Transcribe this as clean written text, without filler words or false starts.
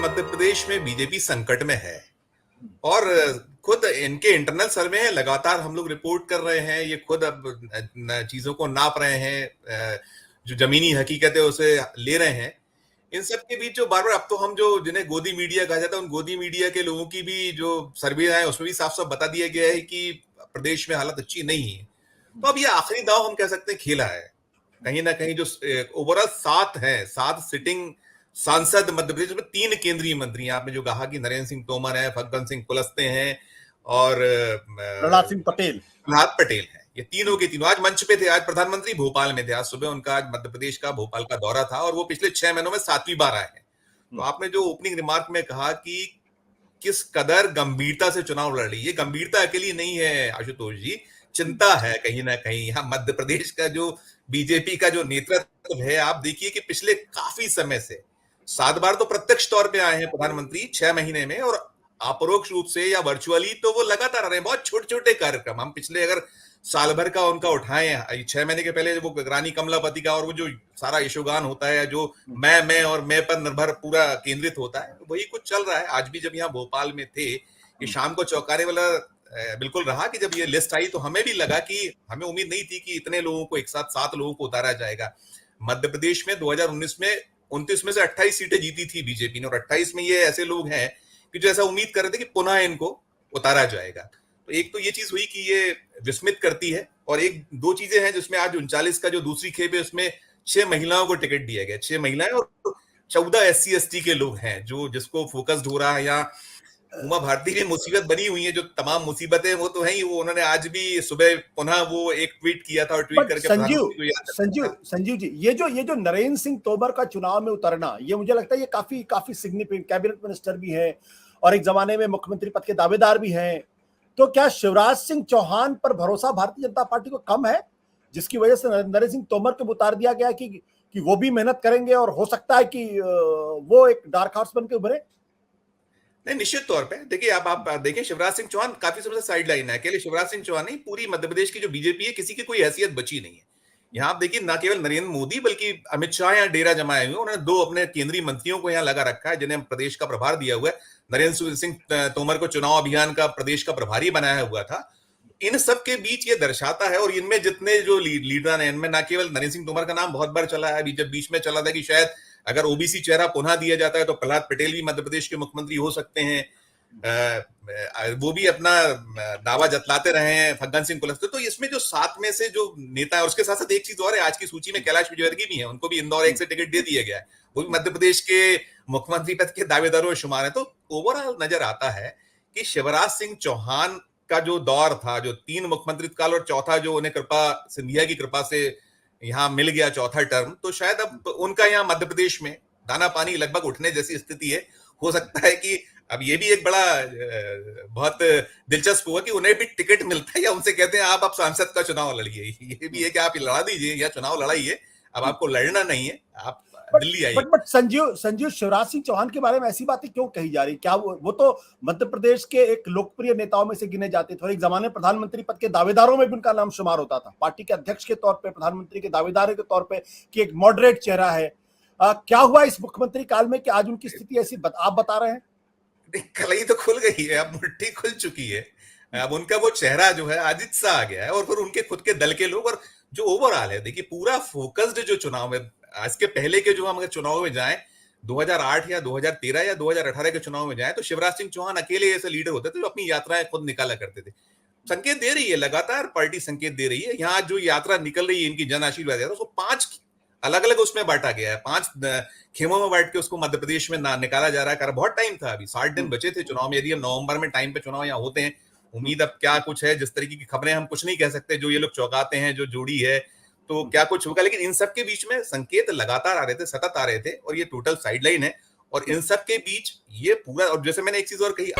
मध्य प्रदेश में बीजेपी संकट में है और खुद इनके इंटरनल सर्वे है, लगातार हम लोग रिपोर्ट कर रहे हैं, ये खुद अब चीजों को नाप रहे हैं, जो जमीनी हकीकत है उसे ले रहे हैं। इन सब के बीच जो बार बार अब तो हम जो जिन्हें गोदी मीडिया कहा जाता है उन गोदी मीडिया के लोगों की भी जो सर्वे है उसमें भी साफ साफ बता दिया गया है कि प्रदेश में हालत अच्छी नहीं है। तो अब ये आखिरी दाव हम कह सकते हैं खेला है। कहीं ना कहीं जो ओवरऑल 7 सिटिंग सांसद मध्य प्रदेश में, 3 केंद्रीय मंत्री, आपने जो कहा कि नरेंद्र सिंह तोमर है, फग्गन सिंह कुलस्ते हैं और प्रहलाद पटेल है, ये तीनों के तीनों आज मंच पे थे। आज प्रधानमंत्री भोपाल में थे, आज सुबह उनका आज मध्य प्रदेश का भोपाल का दौरा था और वो पिछले 6 महीनों में 7वीं बार आए हैं। तो आपने जो ओपनिंग रिमार्क में कहा कि किस कदर गंभीरता से चुनाव लड़ रही है, गंभीरता अकेली नहीं है आशुतोष जी, चिंता है कहीं ना कहीं। यहाँ मध्य प्रदेश का जो बीजेपी का जो नेतृत्व है, आप देखिए कि पिछले काफी समय से 7 बार तो प्रत्यक्ष तौर पे आए हैं प्रधानमंत्री 6 महीने में, और अपरोक्ष रूप से या वर्चुअली तो वो लगातार आ रहे हैं। बहुत छोटे छोटे कार्यक्रम हम पिछले अगर साल भर का उनका उठाएं, 6 महीने के पहले वो रानी कमलापति का और वो जो सारा यशोगान होता है, जो मैं और मैं पर निर्भर पूरा केंद्रित होता है, वही कुछ चल रहा है। आज भी जब यहाँ भोपाल में थे, ये शाम को चौंकाने वाला बिल्कुल रहा कि जब ये लिस्ट आई तो हमें भी लगा कि हमें उम्मीद नहीं थी कि इतने लोगों को एक साथ 7 लोगों को उतारा जाएगा। मध्य प्रदेश में 2019 में 29 में से 28 सीटें जीती थी बीजेपी ने, और 28 में ये ऐसे लोग हैं कि जो ऐसा उम्मीद कर रहे थे कि पुनः इनको उतारा जाएगा। तो एक तो ये चीज हुई कि ये विस्मित करती है, और एक दो चीजें हैं जिसमें आज 39 का जो दूसरी खेप है उसमें 6 महिलाओं को टिकट दिया गया, 6 महिलाएं और 14 SC ST के लोग हैं जो जिसको फोकस्ड हो रहा है। यहाँ उमा भारती की मुसीबत बनी हुई है, जो तमाम मुसीबतें वो तो है ही, वो उन्होंने आज भी सुबह पुनः वो एक ट्वीट किया था और ट्वीट करके संजीव जी, ये जो नरेंद्र सिंह तोमर का चुनाव में उतरना, ये मुझे लगता है ये काफी सिग्निफिकेंट, कैबिनेट मिनिस्टर भी है और एक जमाने में मुख्यमंत्री पद के दावेदार भी हैं। तो क्या शिवराज सिंह चौहान पर भरोसा भारतीय जनता पार्टी को कम है, जिसकी वजह से नरेंद्र सिंह तोमर को उतार दिया गया कि वो भी मेहनत करेंगे और हो सकता है कि वो एक डार्क हॉर्स बन के उभरे? नहीं, निश्चित तौर पे देखिए, आप देखें, शिवराज सिंह चौहान काफी समय से साइड लाइन है। अकेले शिवराज सिंह चौहान नहीं, पूरी मध्य प्रदेश की जो बीजेपी है, किसी की कोई हैसियत बची नहीं है। यहाँ आप देखिए, ना केवल नरेंद्र मोदी बल्कि अमित शाह यहाँ डेरा जमाए हुए, उन्होंने 2 अपने केंद्रीय मंत्रियों को यहाँ लगा रखा है जिन्हें प्रदेश का प्रभार दिया हुआ है। नरेंद्र सिंह तोमर को चुनाव अभियान का प्रदेश का प्रभारी बनाया हुआ था। इन सब के बीच ये दर्शाता है, और इनमें जितने जो लीडर हैं, इनमें ना केवल नरेंद्र सिंह तोमर का नाम बहुत बार चला है। अभी जब बीच में चला था कि शायद अगर ओबीसी चेहरा पुनः दिया जाता है तो प्रहलाद पटेल भी मध्य प्रदेश के मुख्यमंत्री हो सकते हैं, वो भी अपना दावा जतलाते रहे हैं, फग्गन सिंह कुलस्ते। तो इसमें जो 7 में से जो नेता है, उसके साथ साथ एक चीज और है, आज की सूची में कैलाश विजयवर्गीय भी है, उनको भी इंदौर 1 से टिकट दे दिया गया है, वो भी मध्य प्रदेश के मुख्यमंत्री पद के दावेदारों में शुमार है। तो ओवरऑल नजर आता है कि शिवराज सिंह चौहान का जो दौर था, जो 3 मुख्यमंत्री काल और चौथा जो उन्हें सिंधिया की कृपा से यहाँ मिल गया चौथा टर्म, तो शायद अब उनका यहाँ मध्य प्रदेश में दाना पानी लगभग उठने जैसी स्थिति है। हो सकता है कि अब ये भी एक बड़ा बहुत दिलचस्प हुआ कि उन्हें भी टिकट मिलता है या उनसे कहते हैं आप सांसद का चुनाव लड़िए। ये भी है कि आप लड़ा दीजिए या चुनाव लड़ाइए, अब आपको लड़ना नहीं है, आप दिल्ली आइए। बट संजीव, शिवराज सिंह चौहान के बारे में ऐसी बातें क्यों कही जा रही? क्या वो तो मध्य प्रदेश के एक लोकप्रिय नेताओं में से गिने जाते थे, और एक जमाने प्रधानमंत्री पद के दावेदारों में भी उनका नाम शुमार होता था, पार्टी के अध्यक्ष के तौर पर, प्रधानमंत्री के दावेदार के तौर पर, कि एक मॉडरेट चेहरा है। क्या हुआ इस मुख्यमंत्री काल में कि आज उनकी स्थिति ऐसी आप बता रहे हैं? कलई तो खुल गई है, अब मुट्ठी खुल चुकी है। अब उनका वो चेहरा जो है आदित सा आ गया है, और फिर उनके खुद के दल के लोग, और जो ओवरऑल है, देखिए पूरा फोकस्ड जो चुनाव है, आज के पहले के जो हम अगर चुनाव में जाएं, 2008 या 2013 या 2018 के चुनाव में जाएं, तो शिवराज सिंह चौहान अकेले ऐसे लीडर होते थे जो अपनी यात्राएं खुद निकाला करते थे। संकेत दे रही है, लगातार पार्टी संकेत दे रही है। यहाँ जो यात्रा निकल रही है इनकी जन आशीर्वाद यात्रा, उसको 5 अलग अलग उसमें बांटा गया है, 5 खेमों में बांट के उसको मध्य प्रदेश में निकाला जा रहा है। बहुत टाइम था, अभी 60 दिन बचे थे चुनाव में। यदि हम नवंबर में टाइम पे चुनाव यहाँ होते हैं, उम्मीद अब क्या कुछ है, जिस तरीके की खबरें हम कुछ नहीं कह सकते, जो ये लोग चौंकाते हैं, जो जोड़ी है तो क्या कुछ होगा, लेकिन इन सब के बीच में संकेत लगातार आ रहे थे, सतत आ रहे थे, और ये टोटल साइडलाइन है। और इन सब के बीच ये पूरा, और जैसे मैंने एक चीज और कही,